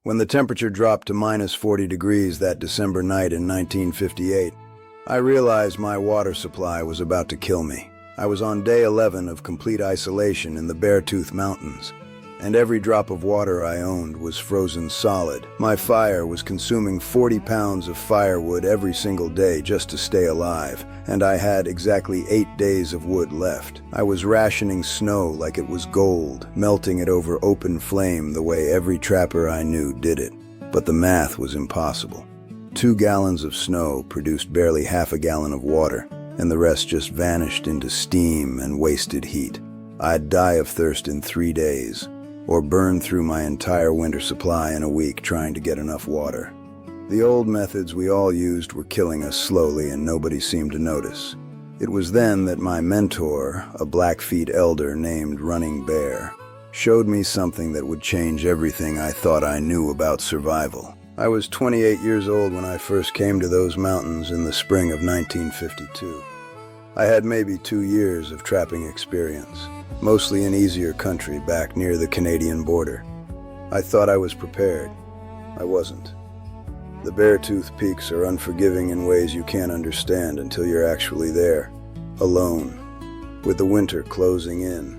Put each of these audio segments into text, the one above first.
When the temperature dropped to -40 degrees that December night in 1958, I realized my water supply was about to kill me. I was on day 11 of complete isolation in the Beartooth Mountains, and every drop of water I owned was frozen solid. My fire was consuming 40 pounds of firewood every single day just to stay alive, and I had exactly 8 days of wood left. I was rationing snow like it was gold, melting it over open flame the way every trapper I knew did it. But the math was impossible. 2 gallons of snow produced barely half a gallon of water, and the rest just vanished into steam and wasted heat. I'd die of thirst in 3 days, or burn through my entire winter supply in a week trying to get enough water. The old methods we all used were killing us slowly, and nobody seemed to notice. It was then that my mentor, a Blackfeet elder named Running Bear, showed me something that would change everything I thought I knew about survival. I was 28 years old when I first came to those mountains in the spring of 1952. I had maybe 2 years of trapping experience, mostly in easier country back near the Canadian border. I thought I was prepared. I wasn't. The Beartooth Peaks are unforgiving in ways you can't understand until you're actually there, alone, with the winter closing in.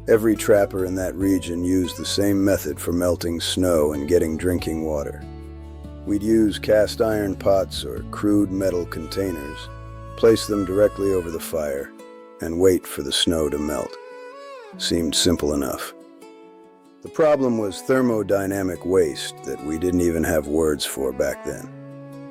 Every trapper in that region used the same method for melting snow and getting drinking water. We'd use cast iron pots or crude metal containers, place them directly over the fire, and wait for the snow to melt. Seemed simple enough. The problem was thermodynamic waste that we didn't even have words for back then.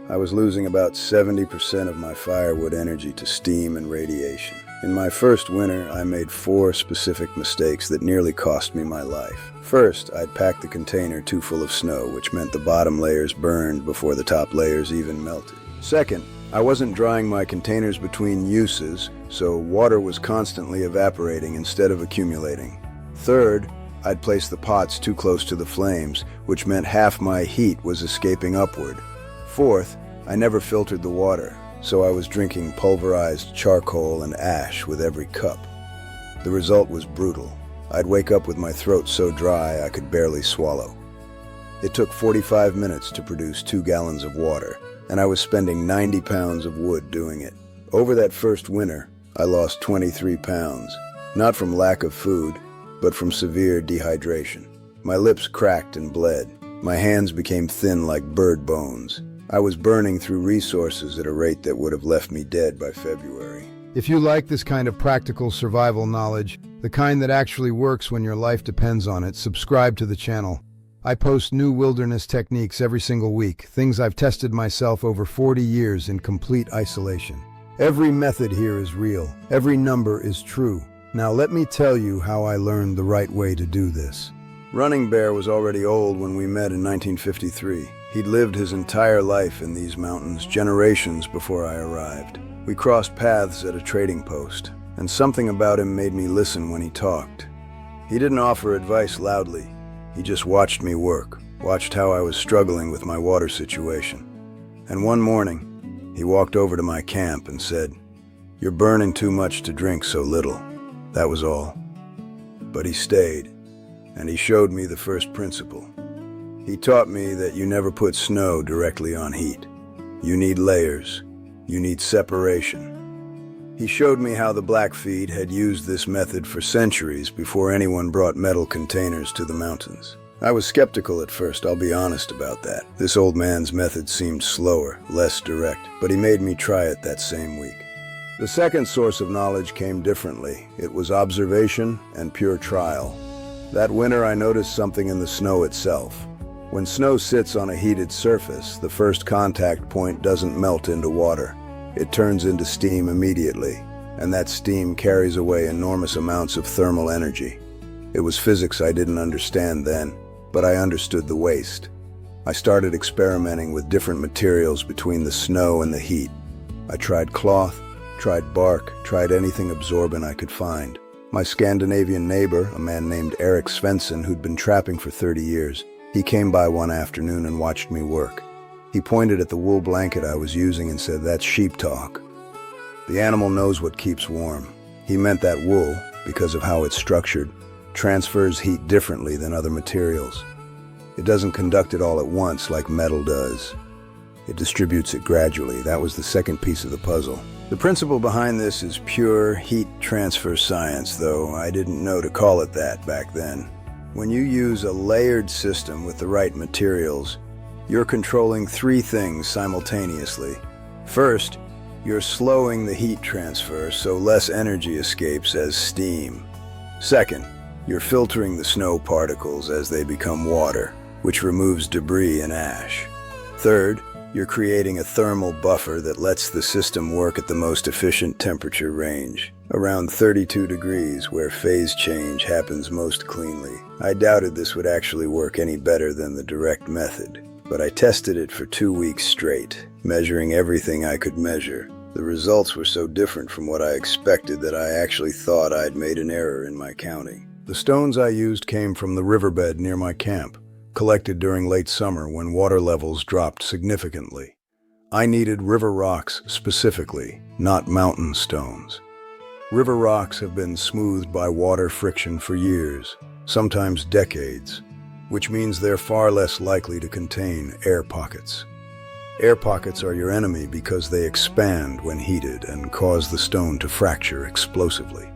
I was losing about 70% of my firewood energy to steam and radiation. In my first winter, I made 4 specific mistakes that nearly cost me my life. First, I'd packed the container too full of snow, which meant the bottom layers burned before the top layers even melted. Second, I wasn't drying my containers between uses, so water was constantly evaporating instead of accumulating. Third, I'd placed the pots too close to the flames, which meant half my heat was escaping upward. Fourth, I never filtered the water, so I was drinking pulverized charcoal and ash with every cup. The result was brutal. I'd wake up with my throat so dry I could barely swallow. It took 45 minutes to produce 2 gallons of water, and I was spending 90 pounds of wood doing it. Over that first winter, I lost 23 pounds, not from lack of food, but from severe dehydration. My lips cracked and bled. My hands became thin like bird bones. I was burning through resources at a rate that would have left me dead by February. If you like this kind of practical survival knowledge, the kind that actually works when your life depends on it, subscribe to the channel. I post new wilderness techniques every single week, things I've tested myself over 40 years in complete isolation. Every method here is real. Every number is true. Now let me tell you how I learned the right way to do this. Running Bear was already old when we met in 1953. He'd lived his entire life in these mountains, generations before I arrived. We crossed paths at a trading post, and something about him made me listen when he talked. He didn't offer advice loudly. He just watched me work, watched how I was struggling with my water situation. And one morning, he walked over to my camp and said, "You're burning too much to drink so little." That was all. But he stayed, and he showed me the first principle. He taught me that you never put snow directly on heat. You need layers. You need separation. He showed me how the Blackfeet had used this method for centuries before anyone brought metal containers to the mountains. I was skeptical at first, I'll be honest about that. This old man's method seemed slower, less direct, but he made me try it that same week. The second source of knowledge came differently. It was observation and pure trial. That winter I noticed something in the snow itself. When snow sits on a heated surface, the first contact point doesn't melt into water. It turns into steam immediately, and that steam carries away enormous amounts of thermal energy. It was physics I didn't understand then, but I understood the waste. I started experimenting with different materials between the snow and the heat. I tried cloth, tried bark, tried anything absorbent I could find. My Scandinavian neighbor, a man named Eric Svensson, who'd been trapping for 30 years, he came by one afternoon and watched me work. He pointed at the wool blanket I was using and said, "That's sheep talk. The animal knows what keeps warm." He meant that wool, because of how it's structured, transfers heat differently than other materials. It doesn't conduct it all at once like metal does. It distributes it gradually. That was the second piece of the puzzle. The principle behind this is pure heat transfer science, though I didn't know to call it that back then. When you use a layered system with the right materials, you're controlling three things simultaneously. First, you're slowing the heat transfer so less energy escapes as steam. Second, you're filtering the snow particles as they become water, which removes debris and ash. Third, you're creating a thermal buffer that lets the system work at the most efficient temperature range, around 32 degrees, where phase change happens most cleanly. I doubted this would actually work any better than the direct method, but I tested it for 2 weeks straight, measuring everything I could measure. The results were so different from what I expected that I actually thought I'd made an error in my counting. The stones I used came from the riverbed near my camp, collected during late summer when water levels dropped significantly. I needed river rocks specifically, not mountain stones. River rocks have been smoothed by water friction for years, sometimes decades, which means they're far less likely to contain air pockets. Air pockets are your enemy because they expand when heated and cause the stone to fracture explosively.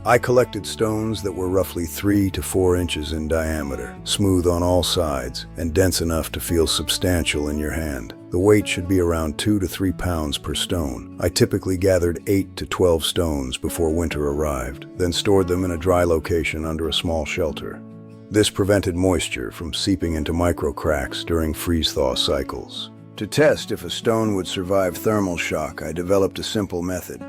I collected stones that were roughly 3 to 4 inches in diameter, smooth on all sides, and dense enough to feel substantial in your hand. The weight should be around 2 to 3 pounds per stone. I typically gathered 8 to 12 stones before winter arrived, then stored them in a dry location under a small shelter. This prevented moisture from seeping into micro cracks during freeze-thaw cycles. To test if a stone would survive thermal shock, I developed a simple method.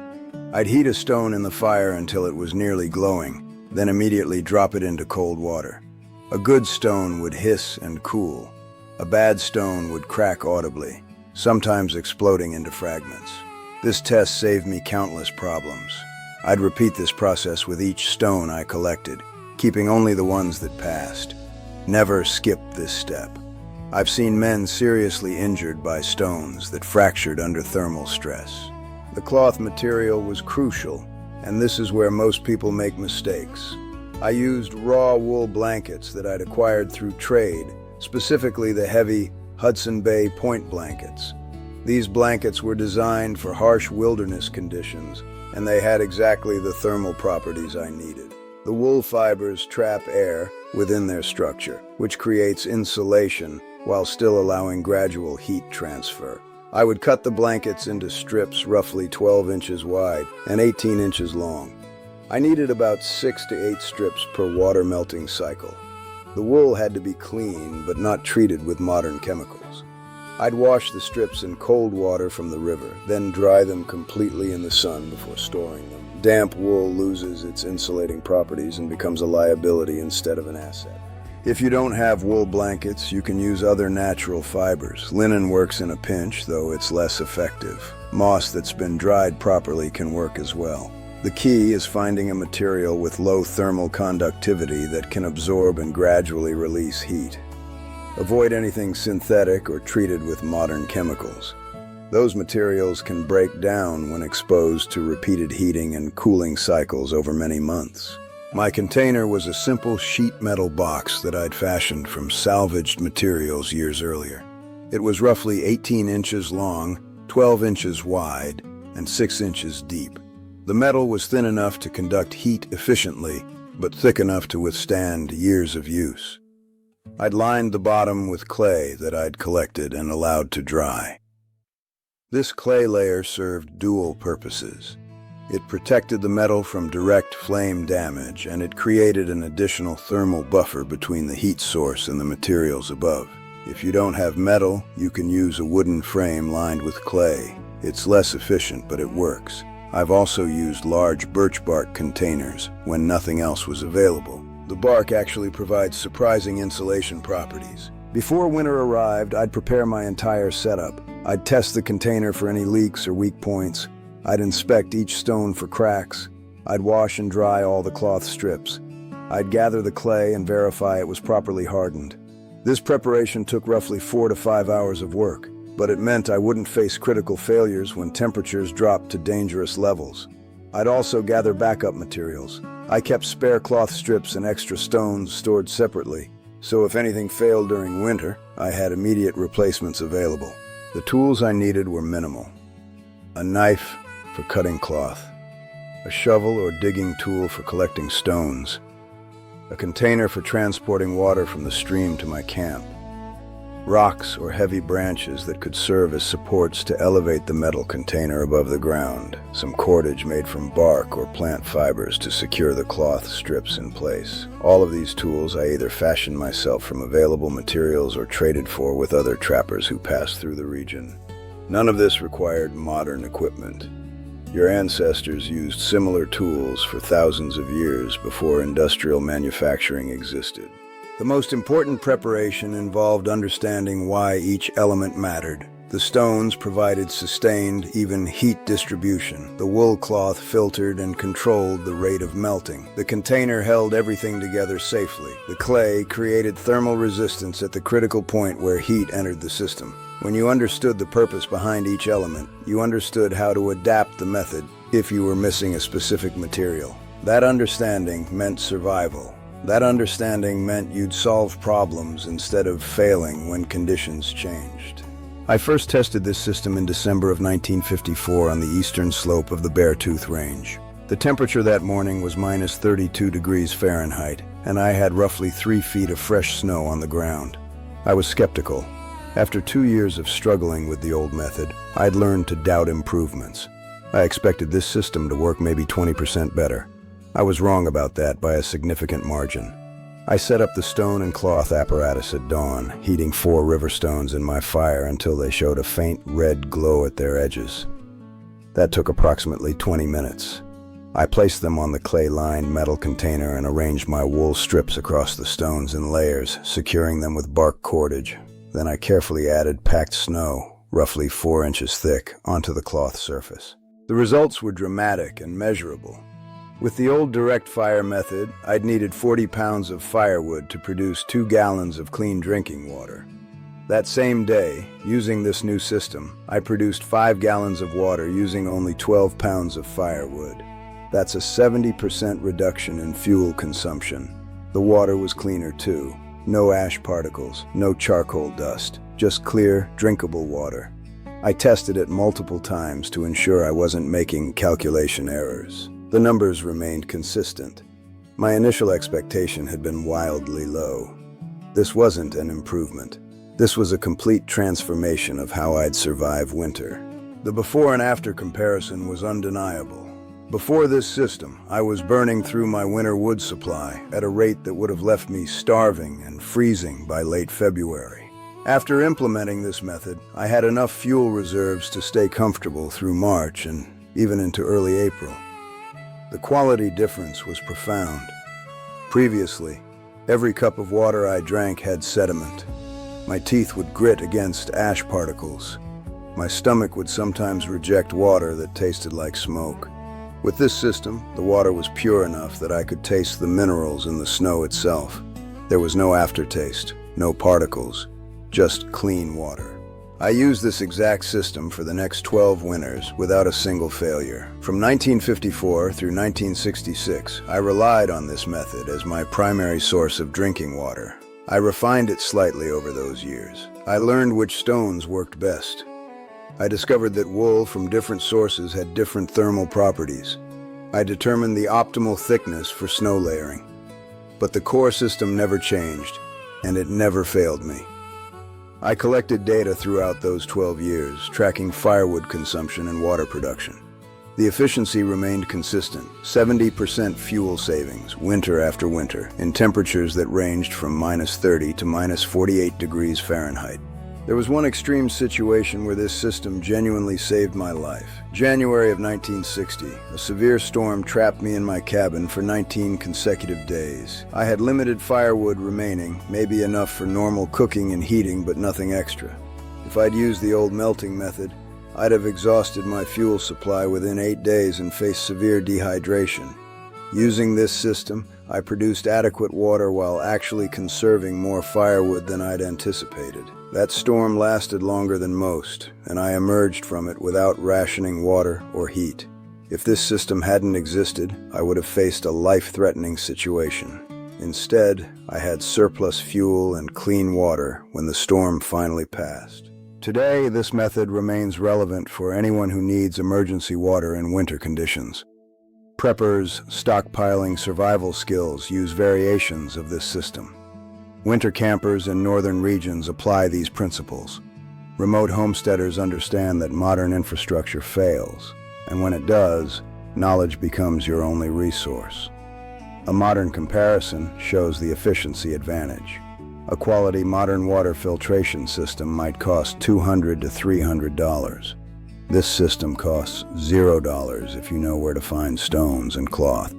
I'd heat a stone in the fire until it was nearly glowing, then immediately drop it into cold water. A good stone would hiss and cool. A bad stone would crack audibly, sometimes exploding into fragments. This test saved me countless problems. I'd repeat this process with each stone I collected, keeping only the ones that passed. Never skip this step. I've seen men seriously injured by stones that fractured under thermal stress. The cloth material was crucial, and this is where most people make mistakes. I used raw wool blankets that I'd acquired through trade, specifically the heavy Hudson Bay point blankets. These blankets were designed for harsh wilderness conditions, and they had exactly the thermal properties I needed. The wool fibers trap air within their structure, which creates insulation while still allowing gradual heat transfer. I would cut the blankets into strips roughly 12 inches wide and 18 inches long. I needed about 6 to 8 strips per water melting cycle. The wool had to be clean but not treated with modern chemicals. I'd wash the strips in cold water from the river, then dry them completely in the sun before storing them. Damp wool loses its insulating properties and becomes a liability instead of an asset. If you don't have wool blankets, you can use other natural fibers. Linen works in a pinch, though it's less effective. Moss that's been dried properly can work as well. The key is finding a material with low thermal conductivity that can absorb and gradually release heat. Avoid anything synthetic or treated with modern chemicals. Those materials can break down when exposed to repeated heating and cooling cycles over many months. My container was a simple sheet metal box that I'd fashioned from salvaged materials years earlier. It was roughly 18 inches long, 12 inches wide, and 6 inches deep. The metal was thin enough to conduct heat efficiently, but thick enough to withstand years of use. I'd lined the bottom with clay that I'd collected and allowed to dry. This clay layer served dual purposes. It protected the metal from direct flame damage, and it created an additional thermal buffer between the heat source and the materials above. If you don't have metal, you can use a wooden frame lined with clay. It's less efficient, but it works. I've also used large birch bark containers when nothing else was available. The bark actually provides surprising insulation properties. Before winter arrived, I'd prepare my entire setup. I'd test the container for any leaks or weak points. I'd inspect each stone for cracks. I'd wash and dry all the cloth strips. I'd gather the clay and verify it was properly hardened. This preparation took roughly 4 to 5 hours of work, but it meant I wouldn't face critical failures when temperatures dropped to dangerous levels. I'd also gather backup materials. I kept spare cloth strips and extra stones stored separately. So if anything failed during winter, I had immediate replacements available. The tools I needed were minimal. A knife for cutting cloth, a shovel or digging tool for collecting stones, a container for transporting water from the stream to my camp, rocks or heavy branches that could serve as supports to elevate the metal container above the ground, some cordage made from bark or plant fibers to secure the cloth strips in place. All of these tools I either fashioned myself from available materials or traded for with other trappers who passed through the region. None of this required modern equipment. Your ancestors used similar tools for thousands of years before industrial manufacturing existed. The most important preparation involved understanding why each element mattered. The stones provided sustained, even heat distribution. The wool cloth filtered and controlled the rate of melting. The container held everything together safely. The clay created thermal resistance at the critical point where heat entered the system. When you understood the purpose behind each element, you understood how to adapt the method if you were missing a specific material. That understanding meant survival. That understanding meant you'd solve problems instead of failing when conditions changed. I first tested this system in December of 1954 on the eastern slope of the Beartooth Range. The temperature that morning was minus 32 degrees Fahrenheit, and I had roughly 3 feet of fresh snow on the ground. I was skeptical. After 2 years of struggling with the old method, I'd learned to doubt improvements. I expected this system to work maybe 20% better. I was wrong about that by a significant margin. I set up the stone and cloth apparatus at dawn, heating 4 river stones in my fire until they showed a faint red glow at their edges. That took approximately 20 minutes. I placed them on the clay-lined metal container and arranged my wool strips across the stones in layers, securing them with bark cordage. Then I carefully added packed snow, roughly 4 inches thick, onto the cloth surface. The results were dramatic and measurable. With the old direct fire method, I'd needed 40 pounds of firewood to produce 2 gallons of clean drinking water. That same day, using this new system, I produced 5 gallons of water using only 12 pounds of firewood. That's a 70% reduction in fuel consumption. The water was cleaner too. No ash particles, no charcoal dust, just clear, drinkable water. I tested it multiple times to ensure I wasn't making calculation errors. The numbers remained consistent. My initial expectation had been wildly low. This wasn't an improvement. This was a complete transformation of how I'd survive winter. The before and after comparison was undeniable. Before this system, I was burning through my winter wood supply at a rate that would have left me starving and freezing by late February. After implementing this method, I had enough fuel reserves to stay comfortable through March and even into early April. The quality difference was profound. Previously, every cup of water I drank had sediment. My teeth would grit against ash particles. My stomach would sometimes reject water that tasted like smoke. With this system, the water was pure enough that I could taste the minerals in the snow itself. There was no aftertaste, no particles, just clean water. I used this exact system for the next 12 winters without a single failure. From 1954 through 1966, I relied on this method as my primary source of drinking water. I refined it slightly over those years. I learned which stones worked best. I discovered that wool from different sources had different thermal properties. I determined the optimal thickness for snow layering. But the core system never changed, and it never failed me. I collected data throughout those 12 years, tracking firewood consumption and water production. The efficiency remained consistent, 70% fuel savings, winter after winter, in temperatures that ranged from minus 30 to minus 48 degrees Fahrenheit. There was one extreme situation where this system genuinely saved my life. January of 1960, a severe storm trapped me in my cabin for 19 consecutive days. I had limited firewood remaining, maybe enough for normal cooking and heating, but nothing extra. If I'd used the old melting method, I'd have exhausted my fuel supply within 8 days and faced severe dehydration. Using this system, I produced adequate water while actually conserving more firewood than I'd anticipated. That storm lasted longer than most, and I emerged from it without rationing water or heat. If this system hadn't existed, I would have faced a life-threatening situation. Instead, I had surplus fuel and clean water when the storm finally passed. Today, this method remains relevant for anyone who needs emergency water in winter conditions. Preppers stockpiling survival skills use variations of this system. Winter campers in northern regions apply these principles. Remote homesteaders understand that modern infrastructure fails, and when it does, knowledge becomes your only resource. A modern comparison shows the efficiency advantage. A quality modern water filtration system might cost $200 to $300. This system costs $0 if you know where to find stones and cloth.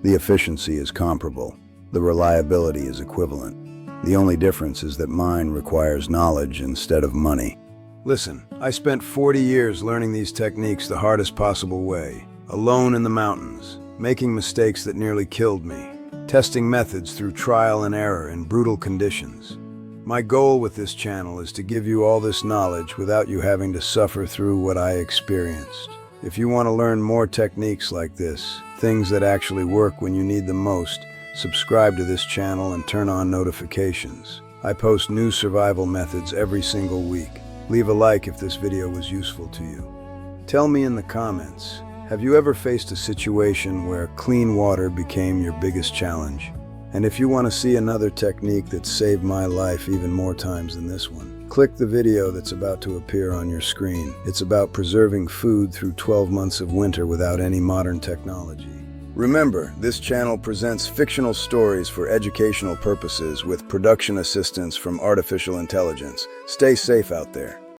The efficiency is comparable. The reliability is equivalent. The only difference is that mine requires knowledge instead of money. Listen, I spent 40 years learning these techniques the hardest possible way, alone in the mountains, making mistakes that nearly killed me, testing methods through trial and error in brutal conditions. My goal with this channel is to give you all this knowledge without you having to suffer through what I experienced. If you want to learn more techniques like this, things that actually work when you need them most, subscribe to this channel and turn on notifications. I post new survival methods every single week. Leave a like if this video was useful to you. Tell me in the comments, have you ever faced a situation where clean water became your biggest challenge? And if you want to see another technique that saved my life even more times than this one, click the video that's about to appear on your screen. It's about preserving food through 12 months of winter without any modern technology. Remember, this channel presents fictional stories for educational purposes with production assistance from artificial intelligence. Stay safe out there.